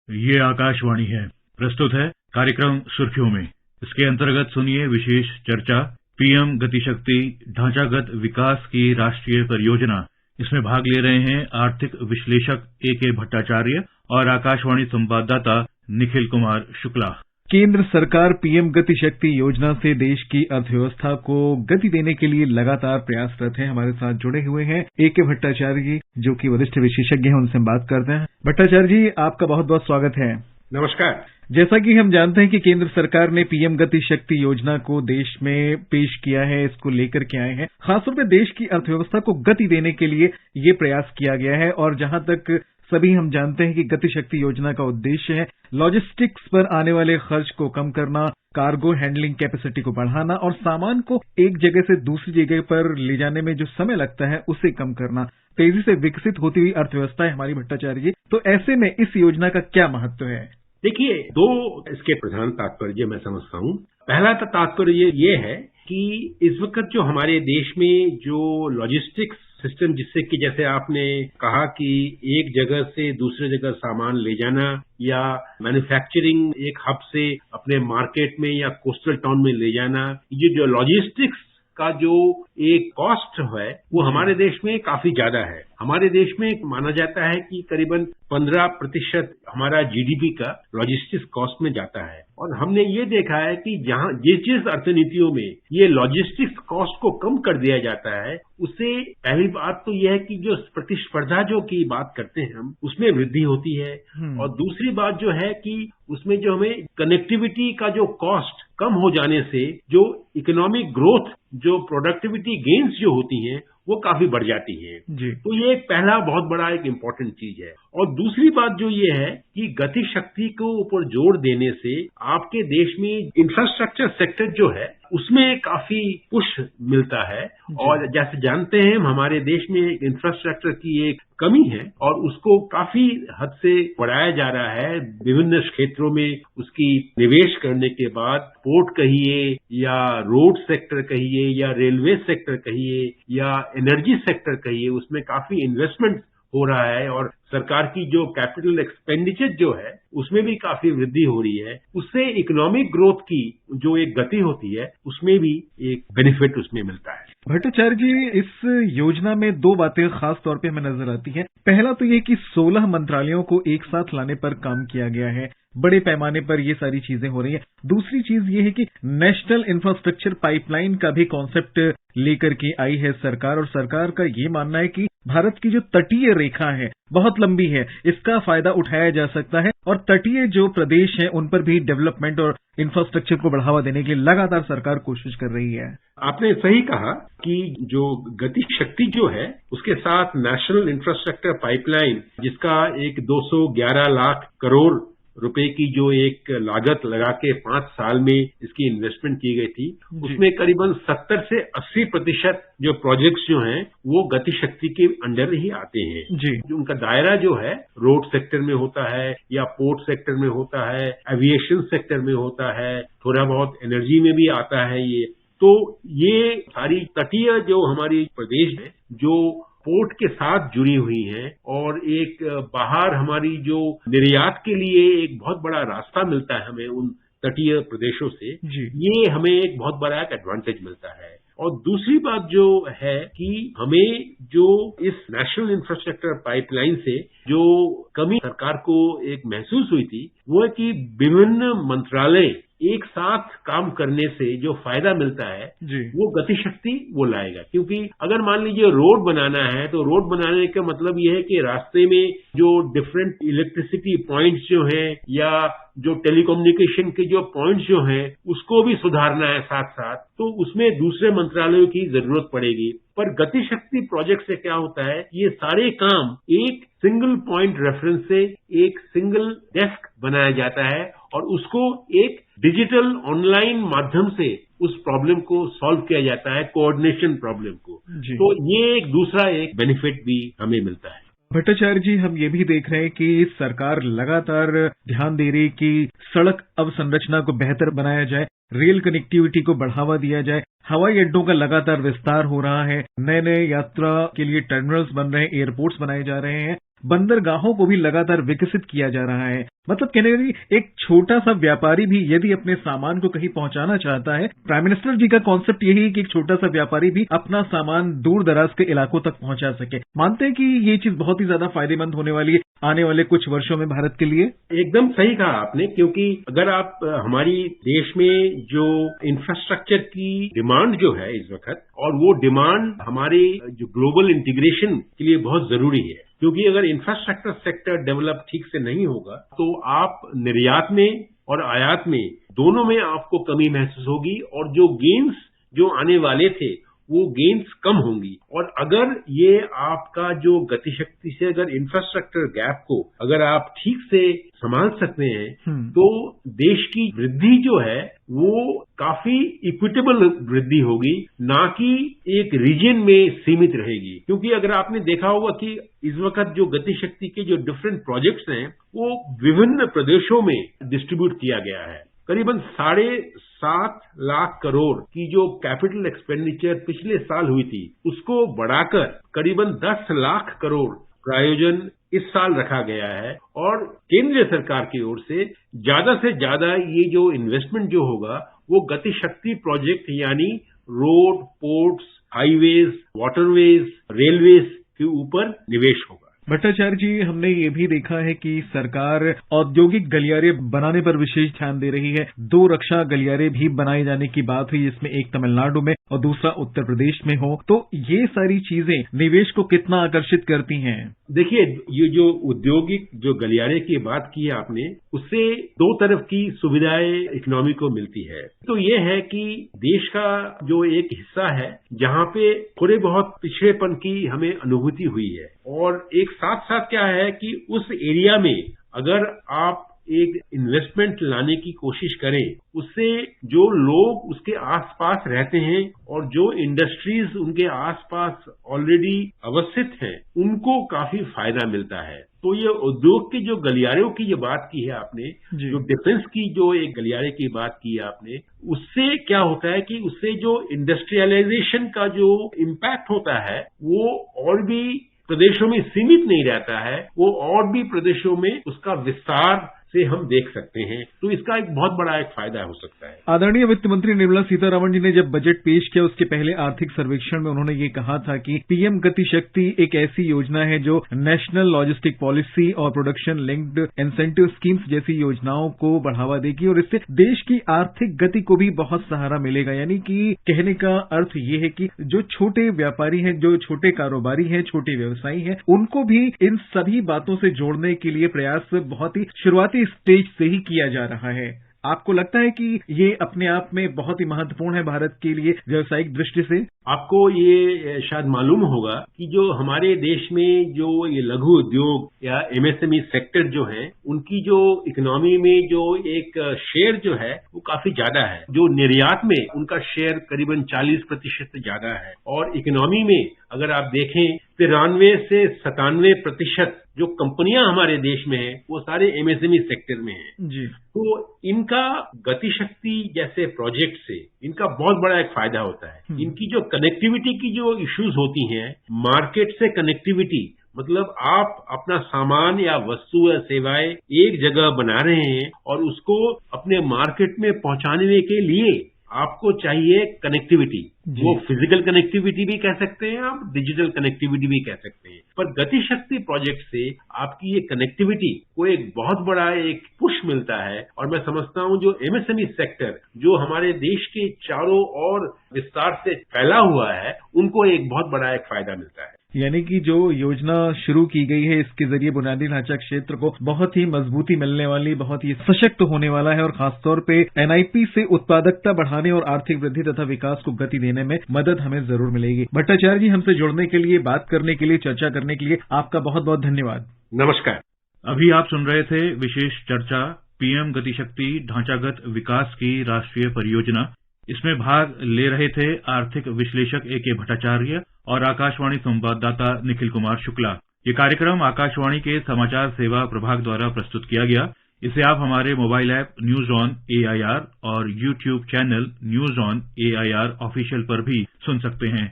ये आकाशवाणी है। प्रस्तुत है कार्यक्रम सुर्खियों में। इसके अंतर्गत सुनिए विशेष चर्चा पीएम गतिशक्ति ढांचागत विकास की राष्ट्रीय परियोजना। इसमें भाग ले रहे हैं आर्थिक विश्लेषक ए.के. भट्टाचार्य और आकाशवाणी संवाददाता निखिल कुमार शुक्ला। केंद्र सरकार पीएम गतिशक्ति योजना से देश की अर्थव्यवस्था को गति देने के लिए लगातार प्रयासरत है। हमारे साथ जुड़े हुए हैं ए.के. भट्टाचार्य जी, जो कि वरिष्ठ विशेषज्ञ हैं। उनसे बात करते हैं। भट्टाचार्य जी, आपका बहुत बहुत स्वागत है। नमस्कार। जैसा कि हम जानते हैं कि केंद्र सरकार ने पीएम गतिशक्ति योजना को देश में पेश किया है, इसको लेकर के आए हैं। खासतौर पर देश की अर्थव्यवस्था को गति देने के लिए ये प्रयास किया गया है। और जहां तक सभी हम जानते हैं कि गतिशक्ति योजना का उद्देश्य है लॉजिस्टिक्स पर आने वाले खर्च को कम करना, कार्गो हैंडलिंग कैपेसिटी को बढ़ाना और सामान को एक जगह से दूसरी जगह पर ले जाने में जो समय लगता है उसे कम करना। तेजी से विकसित होती हुई अर्थव्यवस्था है हमारी भट्टाचार्य जी, तो ऐसे में इस योजना का क्या महत्व है? देखिए, दो इसके प्रधान तात्पर्य मैं समझता हूँ। पहला तात्पर्य ये है कि इस वक्त जो हमारे देश में जो लॉजिस्टिक्स सिस्टम, जिससे कि जैसे आपने कहा कि एक जगह से दूसरे जगह सामान ले जाना या मैन्युफैक्चरिंग एक हब से अपने मार्केट में या कोस्टल टाउन में ले जाना, ये जो लॉजिस्टिक्स का जो एक कॉस्ट है वो हमारे देश में काफी ज्यादा है। हमारे देश में माना जाता है कि करीबन 15% हमारा जीडीपी का लॉजिस्टिक्स कॉस्ट में जाता है। और हमने ये देखा है कि जहां जिस अर्थनीतियों में ये लॉजिस्टिक्स कॉस्ट को कम कर दिया जाता है, उससे पहली बात तो यह है कि जो प्रतिस्पर्धा जो की बात करते हैं हम, उसमें वृद्धि होती है। और दूसरी बात जो है कि उसमें जो हमें कनेक्टिविटी का जो कॉस्ट कम हो जाने से जो इकोनॉमिक ग्रोथ, जो प्रोडक्टिविटी गेन्स जो होती हैं, वो काफी बढ़ जाती है। तो ये एक पहला बहुत बड़ा एक इम्पोर्टेंट चीज है। और दूसरी बात जो ये है कि गति शक्ति को ऊपर जोर देने से आपके देश में इंफ्रास्ट्रक्चर सेक्टर जो है उसमें काफी पुश मिलता है। और जैसे जानते हैं हमारे देश में इंफ्रास्ट्रक्चर की एक कमी है और उसको काफी हद से बढ़ाया जा रहा है। विभिन्न क्षेत्रों में उसकी निवेश करने के बाद पोर्ट कहिए या रोड सेक्टर कहिए या रेलवे सेक्टर कहिए या एनर्जी सेक्टर कहिए, उसमें काफी इन्वेस्टमेंट हो रहा है। और सरकार की जो कैपिटल एक्सपेंडिचर जो है उसमें भी काफी वृद्धि हो रही है। उससे इकोनॉमिक ग्रोथ की जो एक गति होती है उसमें भी एक बेनिफिट उसमें मिलता है। भट्टाचार्य जी, इस योजना में दो बातें खास तौर पे हमें नजर आती हैं। पहला तो ये कि 16 मंत्रालयों को एक साथ लाने पर काम किया गया है। बड़े पैमाने पर ये सारी चीजें हो रही हैं। दूसरी चीज ये है कि नेशनल इंफ्रास्ट्रक्चर पाइपलाइन का भी कॉन्सेप्ट लेकर के आई है सरकार। और सरकार का ये मानना है कि भारत की जो तटीय रेखा है बहुत लंबी है, इसका फायदा उठाया जा सकता है और तटीय जो प्रदेश हैं उन पर भी डेवलपमेंट और इंफ्रास्ट्रक्चर को बढ़ावा देने के लिए लगातार सरकार कोशिश कर रही है। आपने सही कहा कि जो गति शक्ति जो है उसके साथ नेशनल इंफ्रास्ट्रक्चर पाइपलाइन, जिसका एक 211 लाख करोड़ रुपए की जो एक लागत लगा के 5 साल में इसकी इन्वेस्टमेंट की गई थी, उसमें करीबन 70 से 80% जो प्रोजेक्ट्स जो हैं वो गति शक्ति के अंडर ही आते हैं। जो उनका दायरा जो है रोड सेक्टर में होता है या पोर्ट सेक्टर में होता है, एविएशन सेक्टर में होता है, थोड़ा बहुत एनर्जी में भी आता है। तो ये सारी तटीय जो हमारी प्रदेश है जो पोर्ट के साथ जुड़ी हुई हैं और एक बाहर हमारी जो निर्यात के लिए एक बहुत बड़ा रास्ता मिलता है हमें उन तटीय प्रदेशों से, ये हमें एक बहुत बड़ा एक एडवांटेज मिलता है। और दूसरी बात जो है कि हमें जो इस नेशनल इंफ्रास्ट्रक्चर पाइपलाइन से जो कमी सरकार को एक महसूस हुई थी वो है कि विभिन्न मंत्रालय एक साथ काम करने से जो फायदा मिलता है वो गति शक्ति वो लाएगा। क्योंकि अगर मान लीजिए रोड बनाना है तो रोड बनाने का मतलब ये है कि रास्ते में जो डिफरेंट इलेक्ट्रिसिटी पॉइंट्स जो हैं या जो टेलीकम्युनिकेशन के जो पॉइंट्स जो हैं उसको भी सुधारना है साथ साथ, तो उसमें दूसरे मंत्रालयों की जरूरत पड़ेगी। पर गति शक्ति प्रोजेक्ट से क्या होता है, ये सारे काम एक सिंगल पॉइंट रेफरेंस से एक सिंगल डेस्क बनाया जाता है और उसको एक डिजिटल ऑनलाइन माध्यम से उस प्रॉब्लम को सॉल्व किया जाता है, कोऑर्डिनेशन प्रॉब्लम को। तो ये एक दूसरा एक बेनिफिट भी हमें मिलता है। भट्टाचार्य जी, हम ये भी देख रहे हैं कि सरकार लगातार ध्यान दे रही कि सड़क अवसंरचना को बेहतर बनाया जाए, रेल कनेक्टिविटी को बढ़ावा दिया जाए, हवाई अड्डों का लगातार विस्तार हो रहा है, नए नए यात्रा के लिए टर्मिनल्स बन रहे हैं, एयरपोर्ट्स बनाए जा रहे हैं बंदरगाहों को भी लगातार विकसित किया जा रहा है। मतलब कहने का कि एक छोटा सा व्यापारी भी यदि अपने सामान को कहीं पहुंचाना चाहता है, प्राइम मिनिस्टर जी का कॉन्सेप्ट यही है कि एक छोटा सा व्यापारी भी अपना सामान दूर दराज के इलाकों तक पहुंचा सके। मानते हैं कि ये चीज बहुत ही ज्यादा फायदेमंद होने वाली है आने वाले कुछ वर्षों में भारत के लिए। एकदम सही कहा आपने, क्योंकि अगर आप हमारी देश में जो इंफ्रास्ट्रक्चर की डिमांड जो है इस वक्त, और वो डिमांड हमारे जो ग्लोबल इंटीग्रेशन के लिए बहुत जरूरी है, क्योंकि अगर इंफ्रास्ट्रक्चर सेक्टर डेवलप ठीक से नहीं होगा तो आप निर्यात में और आयात में दोनों में आपको कमी महसूस होगी, और जो गेन्स जो आने वाले थे वो गेन्स कम होंगी। और अगर ये आपका जो गतिशक्ति से अगर इंफ्रास्ट्रक्चर गैप को अगर आप ठीक से संभाल सकते हैं तो देश की वृद्धि जो है वो काफी इक्विटेबल वृद्धि होगी, ना कि एक रीजन में सीमित रहेगी। क्योंकि अगर आपने देखा होगा कि इस वक्त जो गतिशक्ति के जो डिफरेंट प्रोजेक्ट्स हैं वो विभिन्न प्रदेशों में डिस्ट्रीब्यूट किया गया है। करीबन 7.5 लाख करोड़ की जो कैपिटल एक्सपेंडिचर पिछले साल हुई थी उसको बढ़ाकर करीबन 10 लाख करोड़ प्रायोजन इस साल रखा गया है, और केंद्र सरकार की ओर से ज्यादा ये जो इन्वेस्टमेंट जो होगा वो गतिशक्ति प्रोजेक्ट यानी road, ports, highways, waterways, railways के ऊपर निवेश होगा। भट्टाचार्य जी, हमने ये भी देखा है कि सरकार औद्योगिक गलियारे बनाने पर विशेष ध्यान दे रही है। 2 रक्षा गलियारे भी बनाए जाने की बात हुई, जिसमें एक तमिलनाडु में और दूसरा उत्तर प्रदेश में हो। तो ये सारी चीजें निवेश को कितना आकर्षित करती हैं? देखिए, ये जो औद्योगिक जो गलियारे की बात की है आपने, उससे 2 तरफ की सुविधाएं इकोनॉमी को मिलती है। तो ये है कि देश का जो एक हिस्सा है जहां पे थोड़े बहुत पिछड़ेपन की हमें अनुभूति हुई है, और एक साथ साथ क्या है कि उस एरिया में अगर आप एक इन्वेस्टमेंट लाने की कोशिश करें, उससे जो लोग उसके आसपास रहते हैं और जो इंडस्ट्रीज उनके आसपास ऑलरेडी अवस्थित हैं, उनको काफी फायदा मिलता है। तो ये उद्योग के जो गलियारों की जो बात की है आपने, जो डिफेंस की जो एक गलियारे की बात की है आपने, उससे क्या होता है कि उससे जो इंडस्ट्रियलाइजेशन का जो इम्पैक्ट होता है वो और भी प्रदेशों में सीमित नहीं रहता है, वो और भी प्रदेशों में उसका विस्तार से हम देख सकते हैं। तो इसका एक बहुत बड़ा एक फायदा हो सकता है। आदरणीय वित्त मंत्री निर्मला सीतारमण जी ने जब बजट पेश किया उसके पहले आर्थिक सर्वेक्षण में उन्होंने ये कहा था कि पीएम गति शक्ति एक ऐसी योजना है जो नेशनल लॉजिस्टिक पॉलिसी और प्रोडक्शन लिंक्ड इंसेंटिव स्कीम्स जैसी योजनाओं को बढ़ावा देगी, और इससे देश की आर्थिक गति को भी बहुत सहारा मिलेगा। यानी कि कहने का अर्थ ये है कि जो छोटे व्यापारी हैं, जो छोटे कारोबारी हैं, छोटे व्यवसायी हैं, उनको भी इन सभी बातों से जोड़ने के लिए प्रयास बहुत ही शुरुआती स्टेज से ही किया जा रहा है। आपको लगता है कि ये अपने आप में बहुत ही महत्वपूर्ण है भारत के लिए व्यावसायिक दृष्टि से? आपको ये शायद मालूम होगा कि जो हमारे देश में जो ये लघु उद्योग या एमएसएमई सेक्टर जो है, उनकी जो इकोनॉमी में जो एक शेयर जो है वो काफी ज्यादा है। जो निर्यात में उनका शेयर करीबन 40% से ज्यादा है, और इकोनॉमी में अगर आप देखें 93 से 97% जो कंपनियां हमारे देश में है वो सारे एमएसएमई सेक्टर में है जी। तो इनका गतिशक्ति जैसे प्रोजेक्ट से इनका बहुत बड़ा एक फायदा होता है। इनकी जो कनेक्टिविटी की जो इश्यूज होती हैं, मार्केट से कनेक्टिविटी, मतलब आप अपना सामान या वस्तु या सेवाएं एक जगह बना रहे हैं और उसको अपने मार्केट में पहुंचाने के लिए आपको चाहिए कनेक्टिविटी। वो फिजिकल कनेक्टिविटी भी कह सकते हैं आप, डिजिटल कनेक्टिविटी भी कह सकते हैं। पर गतिशक्ति प्रोजेक्ट से आपकी ये कनेक्टिविटी को एक बहुत बड़ा एक पुश मिलता है, और मैं समझता हूं जो एमएसएमई सेक्टर जो हमारे देश के चारों ओर विस्तार से फैला हुआ है, उनको एक बहुत बड़ा एक फायदा मिलता है। यानी कि जो योजना शुरू की गई है इसके जरिए बुनियादी ढांचा क्षेत्र को बहुत ही मजबूती मिलने वाली, बहुत ही सशक्त होने वाला है, और खासतौर पे एनआईपी से उत्पादकता बढ़ाने और आर्थिक वृद्धि तथा विकास को गति देने में मदद हमें जरूर मिलेगी। भट्टाचार्य जी, हमसे जुड़ने के लिए, बात करने के लिए, चर्चा करने के लिए आपका बहुत बहुत धन्यवाद। नमस्कार। अभी आप सुन रहे थे विशेष चर्चा पीएम गतिशक्ति ढांचागत विकास की राष्ट्रीय परियोजना। इसमें भाग ले रहे थे आर्थिक विश्लेषक ए.के. भट्टाचार्य और आकाशवाणी संवाददाता निखिल कुमार शुक्ला। ये कार्यक्रम आकाशवाणी के समाचार सेवा प्रभाग द्वारा प्रस्तुत किया गया। इसे आप हमारे mobile app news on AIR और YouTube channel news on AIR official पर भी सुन सकते हैं।